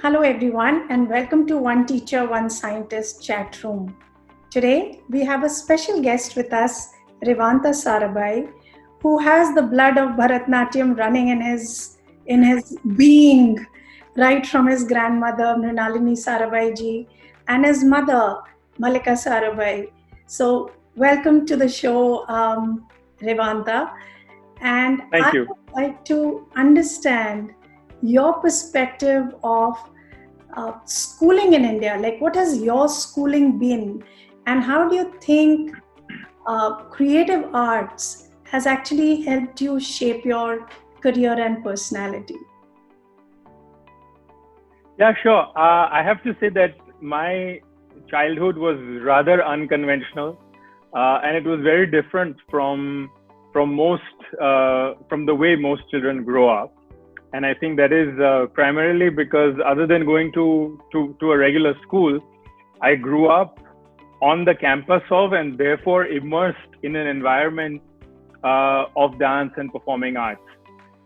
Hello, everyone, and welcome to One Teacher, One Scientist chat room. Today, we have a special guest with us, Revanta Sarabhai, who has the blood of Bharatnatyam running in his being, right from his grandmother, Mrinalini Sarabhai ji, and his mother, Mallika Sarabhai. So, welcome to the show, Revanta. And Thank I you. would like to understand your perspective of schooling in India. Like, what has your schooling been, and how do you think creative arts has actually helped you shape your career and personality? Yeah, sure. I have to say that my childhood was rather unconventional, and it was very different from the way most children grow up. And I think that is primarily because other than going to a regular school, I grew up on the campus of and therefore immersed in an environment of dance and performing arts.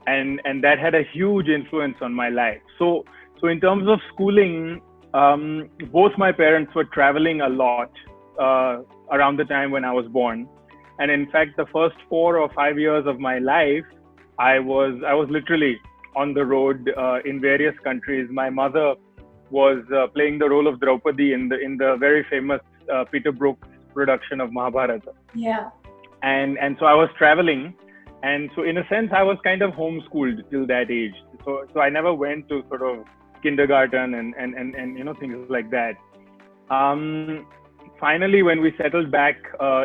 And that had a huge influence on my life. So in terms of schooling, both my parents were traveling a lot around the time when I was born, and in fact, the first 4 or 5 years of my life, I was literally on the road in various countries. My mother was playing the role of Draupadi in the very famous Peter Brook's production of Mahabharata, Yeah. and so I was traveling, and so in a sense I was kind of homeschooled till that age. So I never went to sort of kindergarten and things like that. um, Finally, when we settled back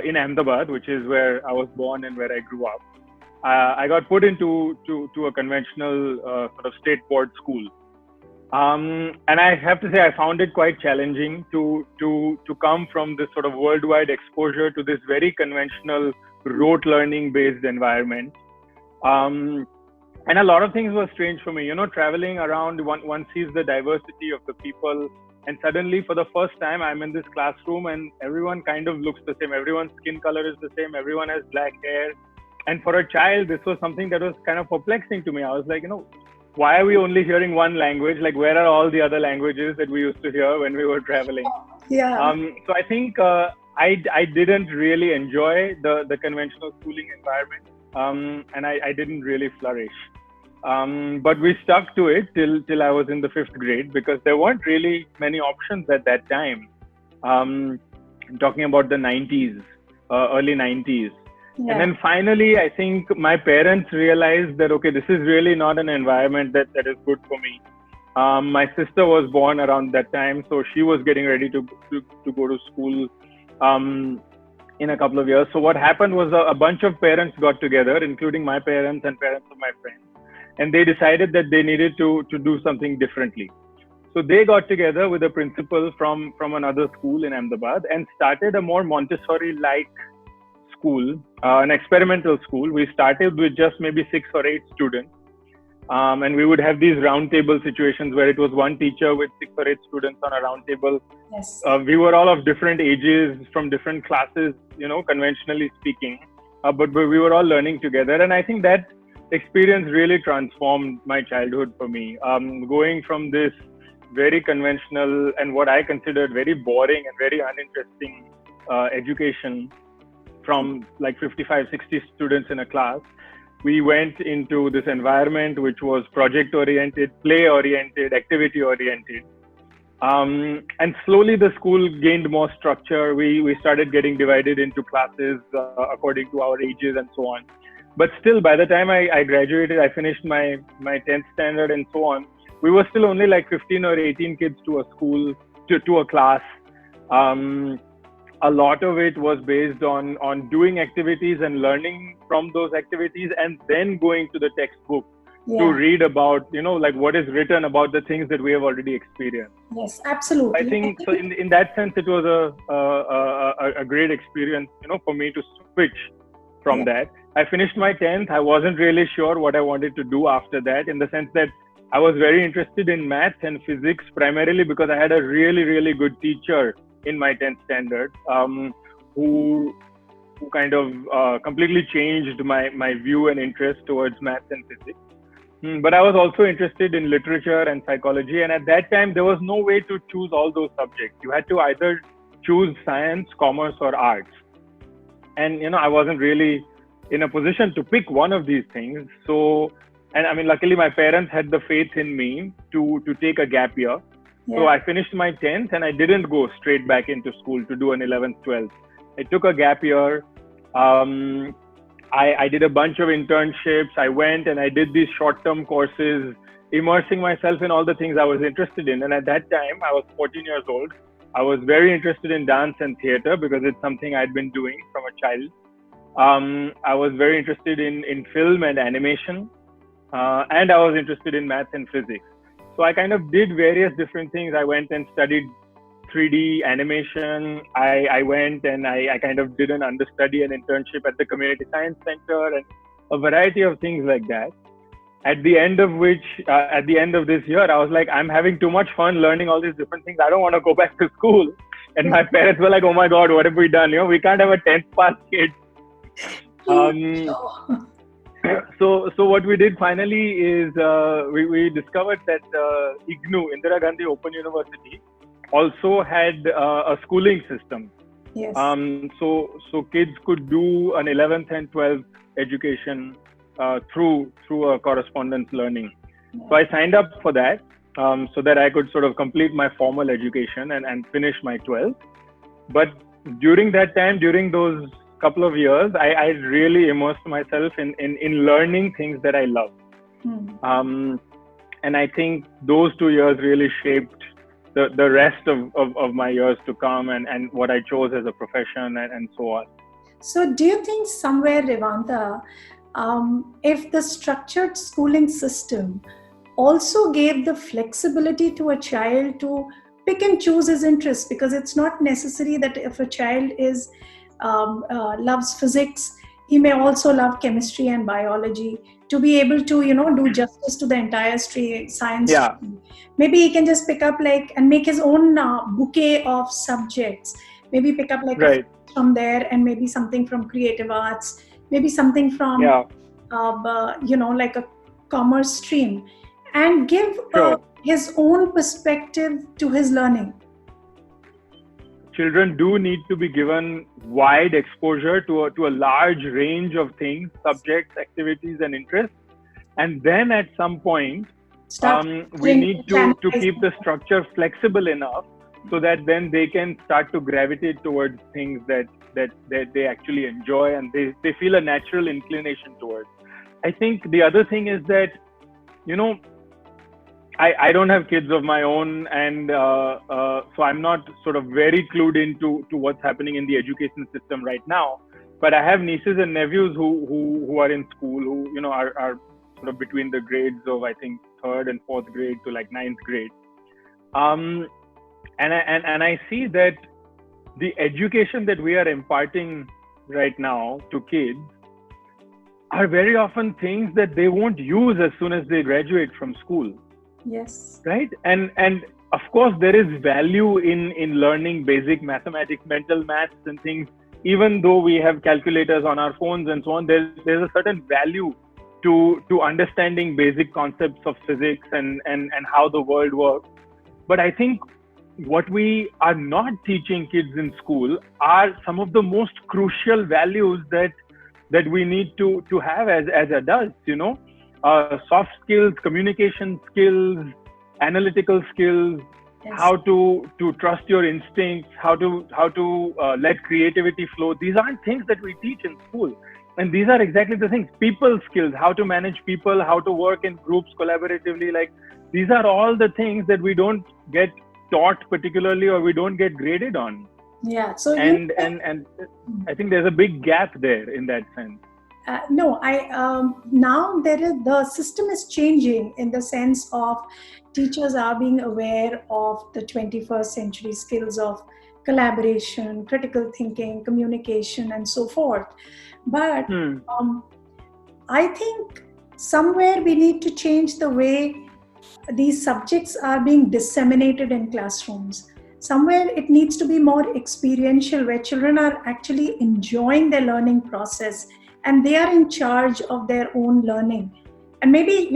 in Ahmedabad, which is where I was born and where I grew up, I got put into to a conventional sort of state board school. And I have to say, I found it quite challenging to come from this sort of worldwide exposure to this very conventional rote learning based environment. Um, and a lot of things were strange for me. Traveling around, one sees the diversity of the people, and suddenly, for the first time, I'm in this classroom, and everyone kind of looks the same. Everyone's skin color is the same. Everyone has black hair. And for a child, this was something that was kind of perplexing to me. I was like, why are we only hearing one language? Like, where are all the other languages that we used to hear when we were traveling? Yeah. So I think I didn't really enjoy the conventional schooling environment, and I didn't really flourish. But we stuck to it till I was in the fifth grade because there weren't really many options at that time. I'm talking about the 90s, early 90s. And Yeah. then finally, I think my parents realized that, okay, this is really not an environment that is good for me. My sister was born around that time, so she was getting ready to go to school in a couple of years. So what happened was a bunch of parents got together, including my parents and parents of my friends, and they decided that they needed to do something differently. So they got together with a principal from another school in Ahmedabad and started a more Montessori-like school, an experimental school. We started with just maybe 6 or 8 students, and we would have these roundtable situations where it was one teacher with 6 or 8 students on a roundtable. Yes. We were all of different ages, from different classes, conventionally speaking, but we were all learning together. And I think that experience really transformed my childhood for me. Going from this very conventional and what I considered very boring and very uninteresting education from like 55, 60 students in a class, we went into this environment which was project oriented, play oriented, activity oriented. And slowly the school gained more structure. We started getting divided into classes according to our ages and so on. But still, by the time I graduated, I finished my 10th standard and so on, we were still only like 15 or 18 kids to a school, to a class. A lot of it was based on doing activities and learning from those activities, and then going to the textbook to read about, like what is written about the things that we have already experienced. Yes, absolutely. I think so. In that sense, it was a great experience, for me to switch from that. I finished my 10th. I wasn't really sure what I wanted to do after that, in the sense that I was very interested in maths and physics, primarily because I had a really, really good teacher in my 10th standard, who kind of completely changed my view and interest towards maths and physics. But I was also interested in literature and psychology. And at that time, there was no way to choose all those subjects. You had to either choose science, commerce, or arts. And, I wasn't really in a position to pick one of these things. So, and I mean, luckily my parents had the faith in me to take a gap year. Yeah. So I finished my 10th and I didn't go straight back into school to do an 11th, 12th. I took a gap year. I did a bunch of internships. I went and I did these short-term courses, immersing myself in all the things I was interested in. And at that time, I was 14 years old. I was very interested in dance and theater because it's something I'd been doing from a child. I was very interested in film and animation. And I was interested in maths and physics. So I kind of did various different things. I went and studied 3D animation. I went and I kind of did an understudy and internship at the Community Science Center and a variety of things like that. At the end of this year, I was like, I'm having too much fun learning all these different things. I don't want to go back to school. And my parents were like, oh my God, what have we done? We can't have a 10th pass kid. So what we did finally is we discovered that IGNU, Indira Gandhi Open University, also had a schooling system. Yes. So kids could do an 11th and 12th education through a correspondence learning. Yeah. So I signed up for that so that I could sort of complete my formal education and finish my 12th. But during that time, during those couple of years, I really immersed myself in learning things that I love. And I think those 2 years really shaped the rest of my years to come and what I chose as a profession and so on. So do you think somewhere, Revanta, if the structured schooling system also gave the flexibility to a child to pick and choose his interests, because it's not necessary that if a child is loves physics, he may also love chemistry and biology, to be able to do justice to the entire science. Yeah. Stream. Maybe he can just pick up and make his own bouquet of subjects. Maybe pick up right. from there, and maybe something from creative arts, maybe something from like a commerce stream, and give his own perspective to his learning. Children do need to be given wide exposure to a large range of things, subjects, activities, and interests. And then at some point, we need to keep the structure flexible enough so that then they can start to gravitate towards things that they actually enjoy and they feel a natural inclination towards. I think the other thing is that, I don't have kids of my own, and so I'm not sort of very clued into what's happening in the education system right now. But I have nieces and nephews who are in school, who are sort of between the grades of, I think, 3rd and 4th grade to like 9th grade. And I see that the education that we are imparting right now to kids are very often things that they won't use as soon as they graduate from school. Yes. Right. And of course, there is value in learning basic mathematics, mental maths and things. Even though we have calculators on our phones and so on, there's a certain value to understanding basic concepts of physics and how the world works. But I think what we are not teaching kids in school are some of the most crucial values that we need to have as adults, soft skills, communication skills, analytical skills, yes. How to trust your instincts, how to let creativity flow. These aren't things that we teach in school. And these are exactly the things. People skills, how to manage people, how to work in groups collaboratively. Like, these are all the things that we don't get taught particularly, or we don't get graded on. Yeah. So and I think there's a big gap there in that sense. Now the system is changing in the sense of teachers are being aware of the 21st century skills of collaboration, critical thinking, communication, and so forth. But I think somewhere we need to change the way these subjects are being disseminated in classrooms. Somewhere it needs to be more experiential, where children are actually enjoying their learning process and they are in charge of their own learning. And maybe,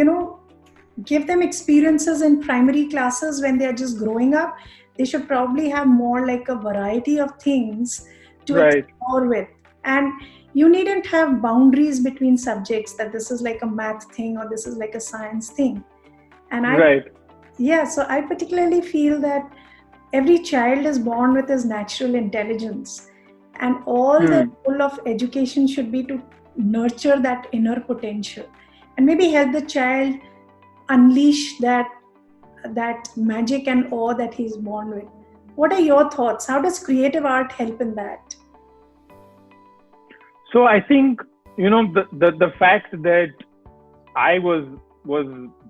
give them experiences in primary classes when they're just growing up. They should probably have more like a variety of things to Right. explore with. And you needn't have boundaries between subjects, that this is like a math thing or this is like a science thing. And Right. so I particularly feel that every child is born with his natural intelligence, and all the goal of education should be to nurture that inner potential and maybe help the child unleash that magic and awe that he's born with. What are your thoughts? How does creative art help in that? So I think, the fact that I was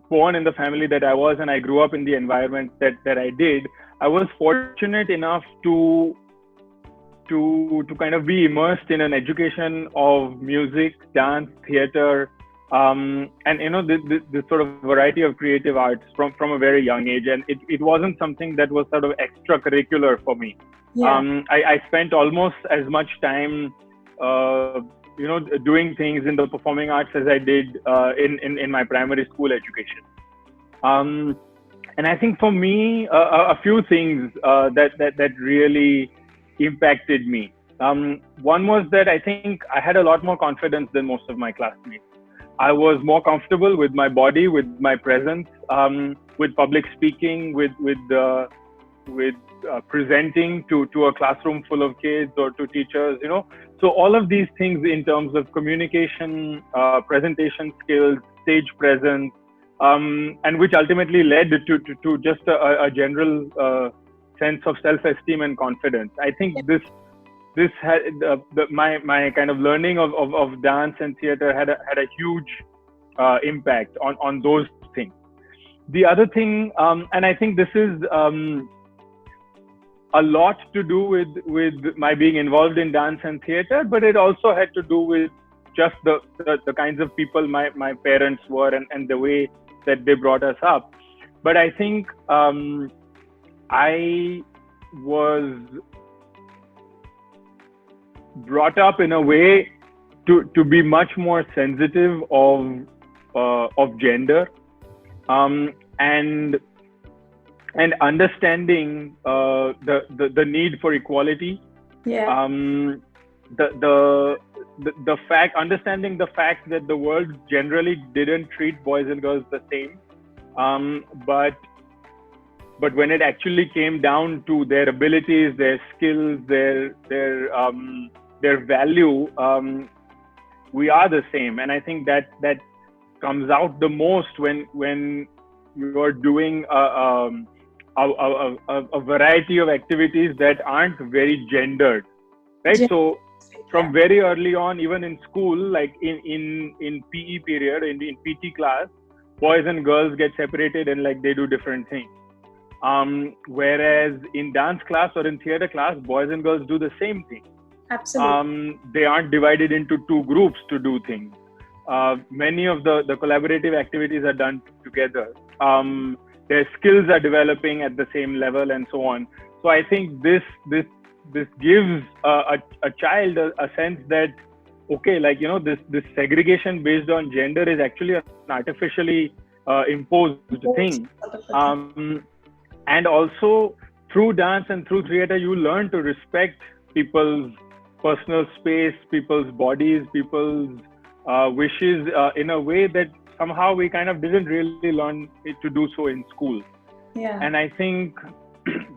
born in the family that I was, and I grew up in the environment that I did, I was fortunate enough to kind of be immersed in an education of music, dance, theater, and this sort of variety of creative arts from a very young age. And it wasn't something that was sort of extracurricular for me. Yeah. I spent almost as much time doing things in the performing arts as I did in my primary school education. And I think for me, a few things that really impacted me. One was that I think I had a lot more confidence than most of my classmates. I was more comfortable with my body, with my presence, with public speaking, with presenting to a classroom full of kids or to teachers, So all of these things in terms of communication, presentation skills, stage presence, and which ultimately led to just a general sense of self-esteem and confidence. I think this had my kind of learning of dance and theater had a huge impact on those things. The other thing, and I think this is a lot to do with my being involved in dance and theater, but it also had to do with just the kinds of people my parents were and the way that they brought us up. But I think I was brought up in a way to be much more sensitive of gender, and understanding the need for equality. Yeah. Understanding the fact that the world generally didn't treat boys and girls the same, but when it actually came down to their abilities, their skills, their value, we are the same. And I think that comes out the most when you're doing a variety of activities that aren't very gendered, right? So from very early on, even in school, like in PE period, in PT class, boys and girls get separated and like they do different things. Whereas in dance class or in theater class, boys and girls do the same thing. Absolutely. They aren't divided into two groups to do things. Many of the collaborative activities are done together. Their skills are developing at the same level and so on. So I think this gives a child a sense that, okay, like, this segregation based on gender is actually an artificially imposed thing. And also through dance and through theater, you learn to respect people's personal space, people's bodies, people's wishes in a way that somehow we kind of didn't really learn to do so in school. Yeah. And I think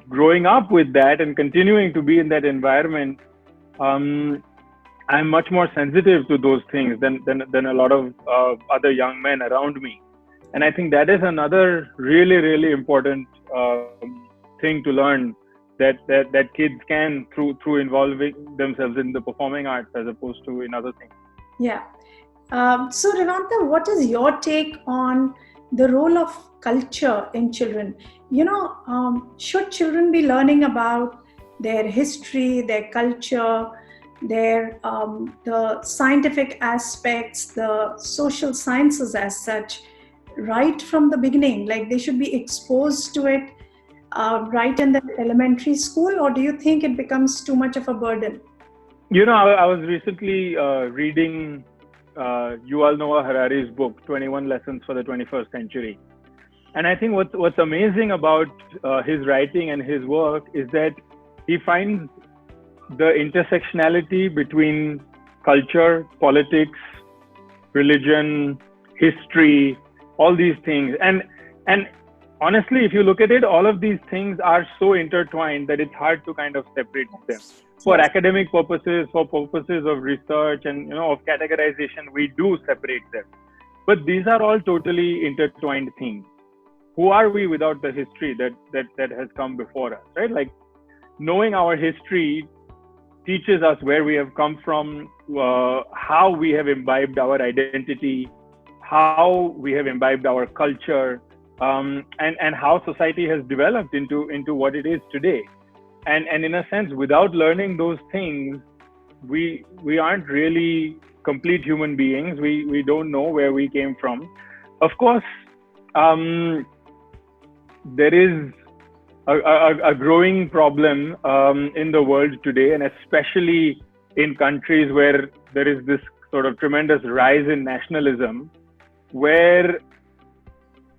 growing up with that and continuing to be in that environment, I'm much more sensitive to those things than a lot of other young men around me. And I think that is another really, really important thing to learn, that kids can through involving themselves in the performing arts as opposed to in other things. Yeah. So Revanta, what is your take on the role of culture in children? Should children be learning about their history, their culture, their the scientific aspects, the social sciences as such, right from the beginning? Like they should be exposed to it right in the elementary school, or do you think it becomes too much of a burden? I was recently reading Yuval Noah Harari's book, 21 Lessons for the 21st Century. And I think what's amazing about his writing and his work is that he finds the intersectionality between culture, politics, religion, history, all these things. And honestly, if you look at it, all of these things are so intertwined that it's hard to kind of separate them. For academic purposes, for purposes of research and of categorization, we do separate them. But these are all totally intertwined things. Who are we without the history that has come before us, right? Like, knowing our history teaches us where we have come from, how we have imbibed our identity, how we have imbibed our culture, and how society has developed into what it is today. And in a sense, without learning those things, we aren't really complete human beings. We don't know where we came from. Of course, there is a growing problem in the world today, and especially in countries where there is this sort of tremendous rise in nationalism, where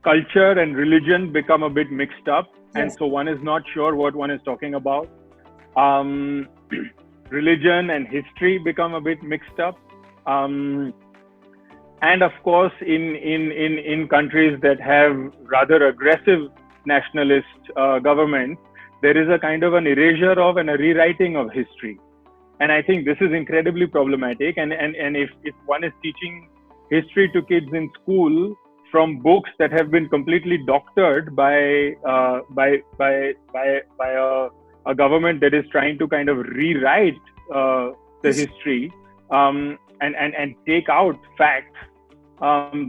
culture and religion become a bit mixed up. Yes. And so one is not sure what one is talking about. Religion and history become a bit mixed up. And of course, in countries that have rather aggressive nationalist governments, there is a kind of an erasure of and a rewriting of history. And I think this is incredibly problematic. And if one is teaching history to kids in school from books that have been completely doctored by a government that is trying to kind of rewrite the history and take out facts,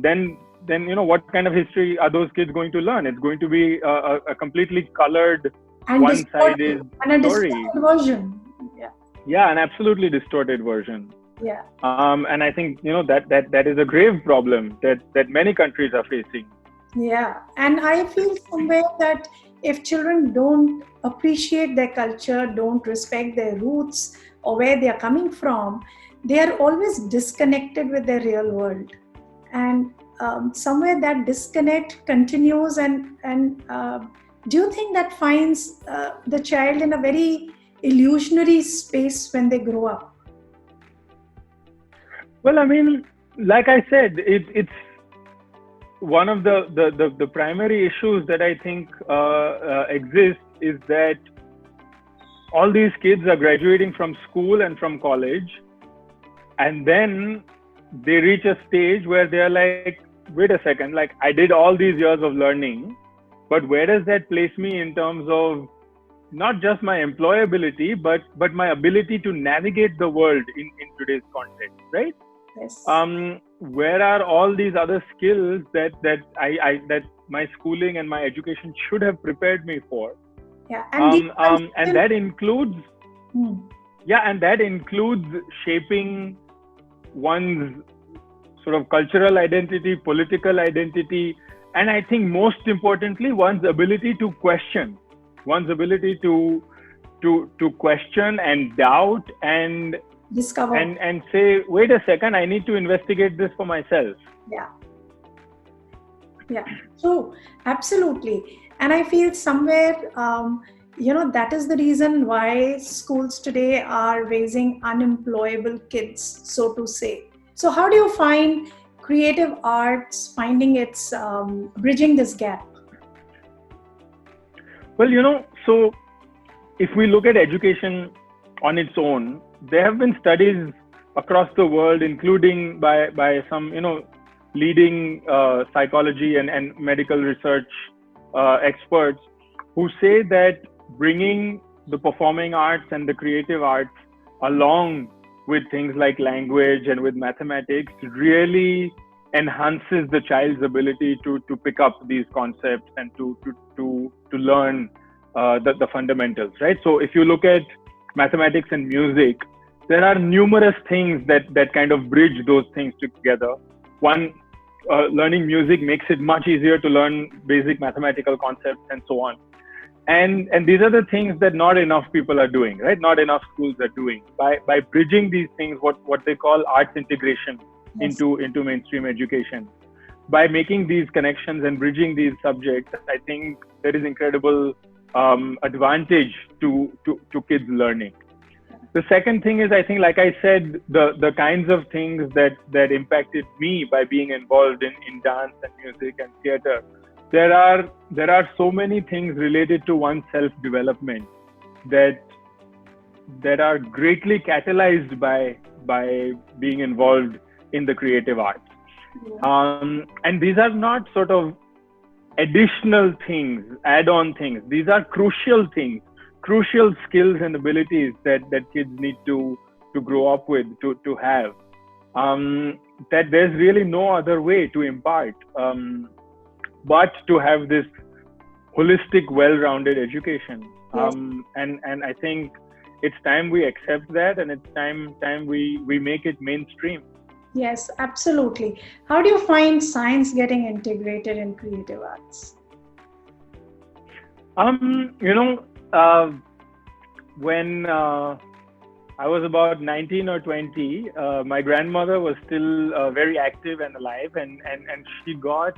then what kind of history are those kids going to learn? It's going to be a completely colored, and one-sided story. Distorted version. Yeah, an absolutely distorted version. Yeah. And I think that is a grave problem that many countries are facing. Yeah, and I feel somewhere that if children don't appreciate their culture, don't respect their roots or where they are coming from, they are always disconnected with their real world. And somewhere that disconnect continues. And do you think that finds the child in a very illusionary space when they grow up? Well, I mean, like I said, it's one of the primary issues that I think exist is that all these kids are graduating from school and from college, and then they reach a stage where they're like, wait a second, like, I did all these years of learning, but where does that place me in terms of not just my employability, but my ability to navigate the world in today's context, right? Yes. Where are all these other skills that my schooling and my education should have prepared me for? Yeah, and that includes and that includes shaping one's sort of cultural identity, political identity, and I think most importantly, one's ability to question, one's ability to question and doubt and discover and say, wait a second, I need to investigate this for myself. Yeah, true, absolutely. And I feel somewhere that is the reason why schools today are raising unemployable kids, so to say. So how do you find creative arts finding its bridging this gap? Well, so if we look at education on its own, there have been studies across the world, including by some leading psychology and medical research experts, who say that bringing the performing arts and the creative arts along with things like language and with mathematics really enhances the child's ability to pick up these concepts and to learn the fundamentals, right? So if you look at mathematics and music, there are numerous things that kind of bridge those things together. One, learning music makes it much easier to learn basic mathematical concepts and so on. And these are the things that not enough people are doing, right? Not enough schools are doing. By bridging these things, what they call arts integration, Yes. into mainstream education. By making these connections and bridging these subjects, I think there is incredible advantage to kids learning. The second thing is, I think, like I said, the kinds of things that impacted me by being involved in dance and music and theater. There are so many things related to one's self development that are greatly catalyzed by being involved in the creative arts. And these are not sort of additional things, add-on things. These are crucial things, crucial skills and abilities that kids need to grow up with, to have. That there's really no other way to impart, but to have this holistic, well-rounded education. Yes. And I think it's time we accept that, and it's time we make it mainstream. Yes, absolutely. How do you find science getting integrated in creative arts? When I was about 19 or 20, my grandmother was still very active and alive, and she got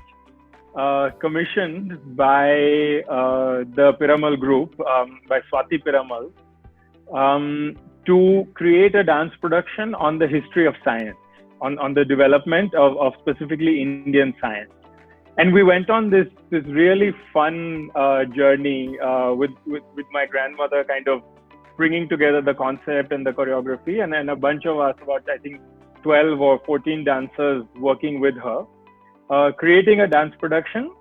commissioned by the Piramal group, by Swati Piramal, to create a dance production on the history of science, on the development of specifically Indian science. And we went on this really fun journey with my grandmother, kind of bringing together the concept and the choreography, and then a bunch of us, about I think 12 or 14 dancers, working with her, creating a dance production,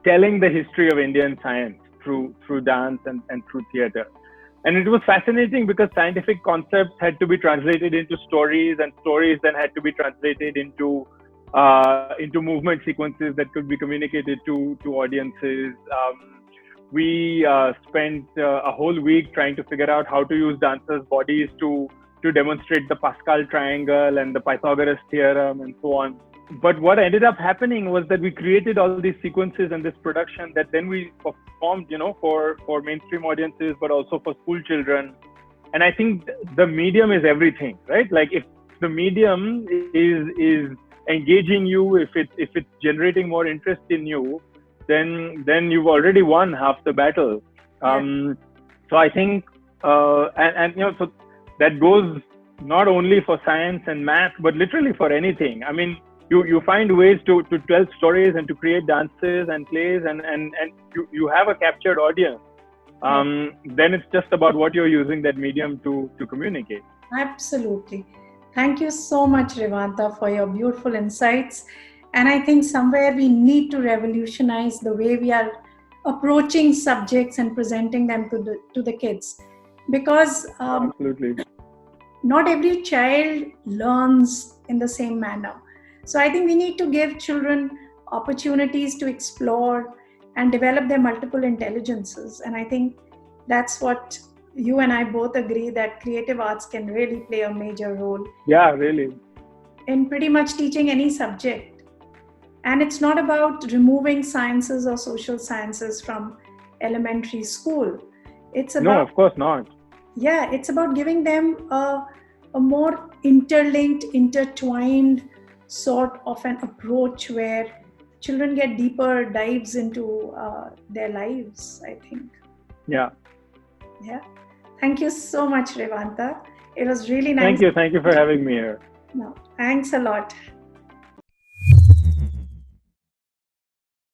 telling the history of Indian science through dance and through theater. And it was fascinating because scientific concepts had to be translated into stories, and stories then had to be translated into movement sequences that could be communicated to audiences. We spent a whole week trying to figure out how to use dancers' bodies to demonstrate the Pascal triangle and the Pythagoras theorem and so on. But what ended up happening was that we created all these sequences and this production that then we performed, for mainstream audiences, but also for school children. And I think the medium is everything, right? Like, if the medium is engaging you, if it's generating more interest in you, then you've already won half the battle. So I think, so that goes not only for science and math, but literally for anything. I mean, you find ways to tell stories and to create dances and plays, and you have a captured audience. Then it's just about what you're using that medium to communicate. Absolutely. Thank you so much, Revanta, for your beautiful insights. And I think somewhere we need to revolutionize the way we are approaching subjects and presenting them to the kids, because Absolutely, not every child learns in the same manner. So I think we need to give children opportunities to explore and develop their multiple intelligences. And I think that's what you and I both agree, that creative arts can really play a major role. Yeah, really. In pretty much teaching any subject. And it's not about removing sciences or social sciences from elementary school. It's about, no, of course not. Yeah, it's about giving them a more interlinked, intertwined sort of an approach where children get deeper dives into their lives, I think. Yeah. Thank you so much, Revanta. It was really nice. Thank you for having me here. No, thanks a lot.